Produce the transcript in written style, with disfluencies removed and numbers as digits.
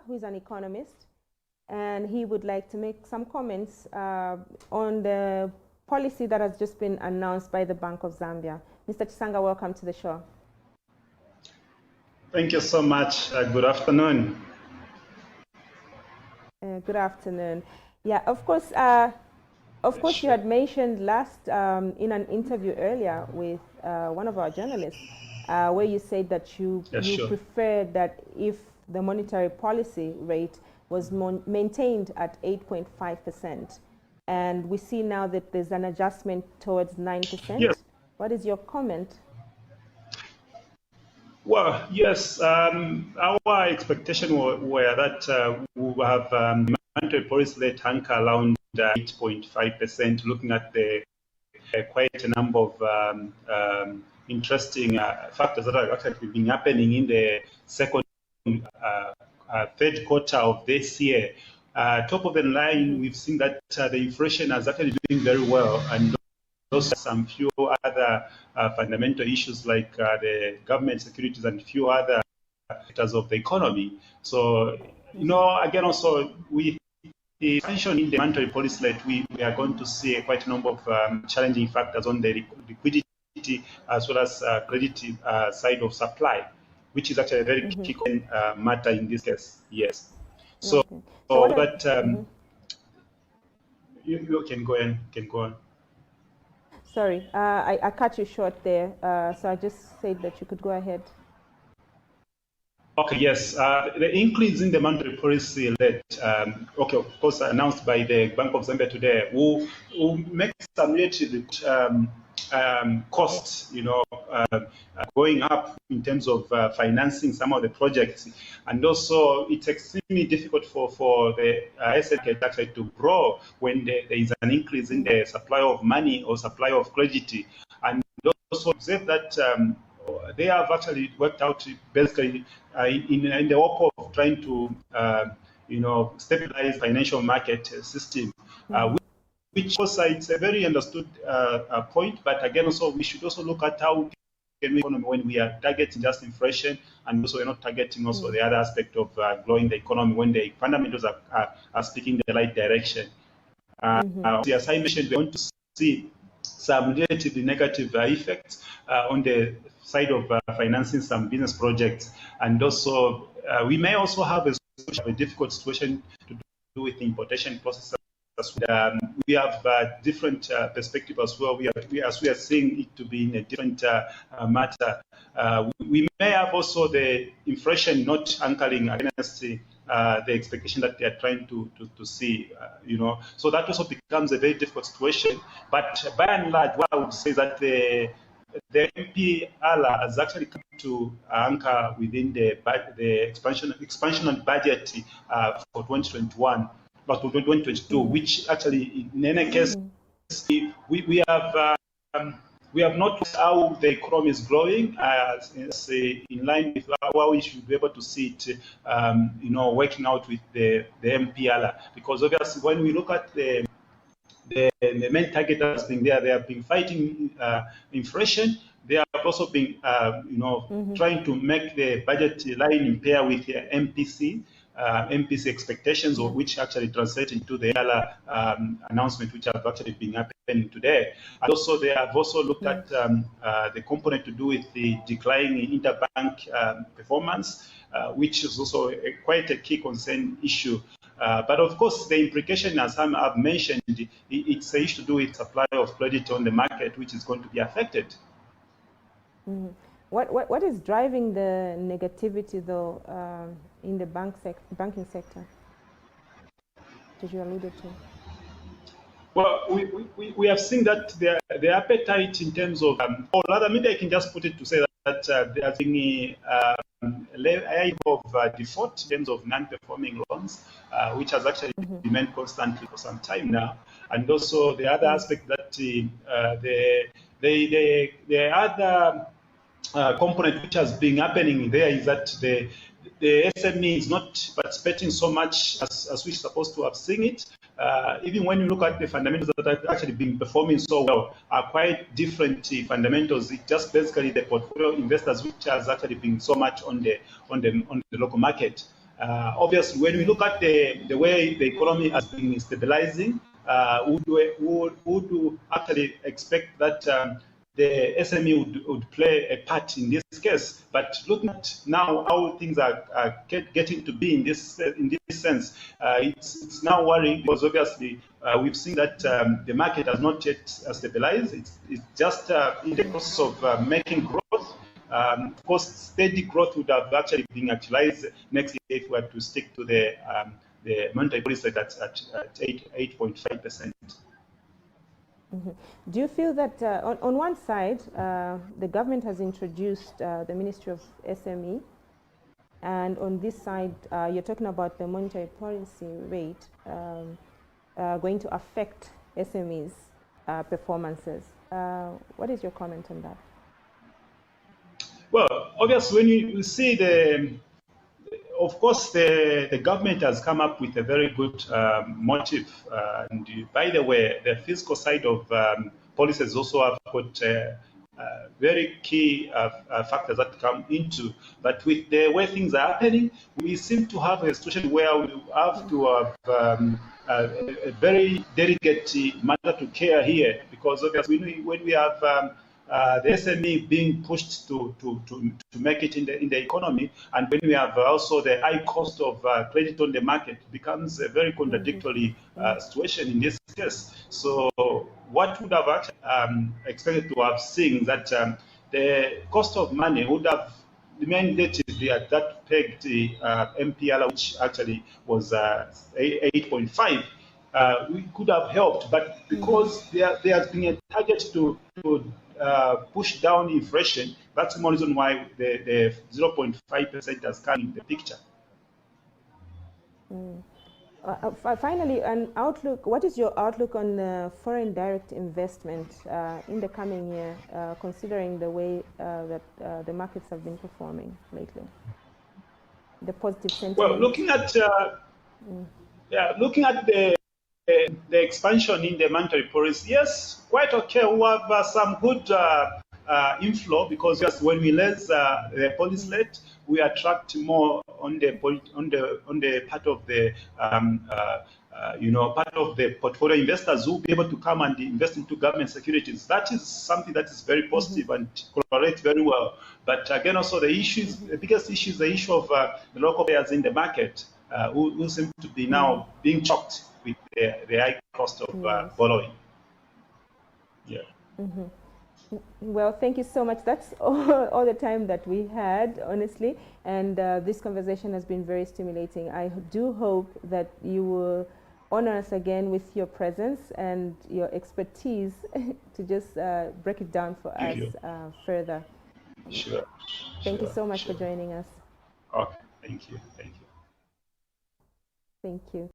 who is an economist, and he would like to make some comments on the policy that has just been announced by the Bank of Zambia. Mr. Chisanga, welcome to the show. Thank you so much. Good afternoon. Good afternoon. Yeah, of course, you had mentioned last in an interview earlier with one of our journalists, where you said that you prefer that if the monetary policy rate was maintained at 8.5%, and we see now that there's an adjustment towards 9%. Yes. What is your comment? Well, yes, our expectation were that we will have monetary policy rate anchor around 8.5%, looking at the quite a number of interesting factors that are actually been happening in the second, third quarter of this year. Top of the line, we've seen that the inflation is actually doing very well, and also some few other fundamental issues like the government securities and few other factors of the economy. So, again, also we mentioned in the monetary policy rate, we are going to see quite a number of challenging factors on the liquidity as well as credit side of supply, which is actually a very key matter in this case. Yes. So, you can go on. Sorry, I cut you short there, so I just said that you could go ahead. Okay, yes. The increase in the monetary policy rate, of course, announced by the Bank of Zambia today, will make some related costs, going up in terms of financing some of the projects, and also it's extremely difficult for the SNK actually to grow when there is an increase in the supply of money or supply of credit, and also observe that they have actually worked out basically in the hope of trying to stabilize financial market system. Which also it's a very understood point, but again, also we should also look at how can we, when we are targeting just inflation, and also we're not targeting also the other aspect of growing the economy when the fundamentals are speaking the right direction. As I mentioned, we want to see some relatively negative effects on the side of financing some business projects, and also we may also have a difficult situation to do with the importation process. We have different perspective as well. As we are seeing it to be in a different matter. We may have also the inflation not anchoring against the expectation that they are trying to see, So that also becomes a very difficult situation. But by and large, what I would say is that the MPR has actually come to anchor within the expansion budget for 2021. But to 2022, which actually, in any case, we have noticed how the economy is growing, in line with how we should be able to see it, working out with the MPR. Because obviously, when we look at the main target that has been there, they have been fighting inflation. They have also been, trying to make the budget line in pair with the MPC expectations, of which actually translate into the other announcement which have actually been happening today. And also they have also looked at the component to do with the decline in interbank performance, which is also quite a key concern issue. But of course, the implication, as I've mentioned, it's a issue to do with supply of credit on the market, which is going to be affected. What is driving the negativity, though, in the banking sector? Did you allude to? Well, we have seen that the appetite in terms of, or rather, maybe I can just put it to say that there has been a level of default in terms of non-performing loans, which has actually remained constantly for some time now. And also the other aspect that the other component which has been happening there is that the SME is not participating so much as we're supposed to have seen it. Even when you look at the fundamentals that have actually been performing so well, are quite different fundamentals. It's just basically the portfolio investors which has actually been so much on the local market. Obviously, when we look at the way the economy has been stabilizing, would actually expect that the SME would play a part in this case. But looking at now how things are getting to be in this sense, it's now worrying because obviously we've seen that the market has not yet stabilized. It's just in the process of making growth. Of course, steady growth would have actually been actualized next year if we were to stick to the monetary policy that's at 8.5%. Mm-hmm. Do you feel that on one side, the government has introduced the Ministry of SME, and on this side, you're talking about the monetary policy rate going to affect SMEs' performances? What is your comment on that? Well, obviously, when you see of course, the government has come up with a very good motive. And by the way, the fiscal side of policies also have got very key factors that come into. But with the way things are happening, we seem to have a situation where we have to have a very delicate matter to care here, because obviously when we have the SME being pushed to make it in the economy, and when we have also the high cost of credit on the market, becomes a very contradictory situation in this case. So what would have actually expected to have seen that the cost of money would have remained relatively at that pegged MPR, which actually was 8.5. We could have helped, but because there has been a target to push down inflation, that's one reason why the 0.5% has come in the picture. Finally, an outlook. What is your outlook on foreign direct investment in the coming year, considering the way that the markets have been performing lately? The positive sentiment. Well, looking at the expansion in the monetary policy, yes, quite okay. We have some good inflow, because just when we raise the policy rate, we attract more on the part of the part of the portfolio investors who will be able to come and invest into government securities. That is something that is very positive and correlates very well. But again, also the biggest issue is the issue of the local players in the market who seem to be now being choked with the high cost of borrowing. Yeah. Well, thank you so much. That's all the time that we had, honestly. And this conversation has been very stimulating. I do hope that you will honor us again with your presence and your expertise to just break it down for us further. Sure. Thank you so much for joining us. Okay. Thank you. Thank you.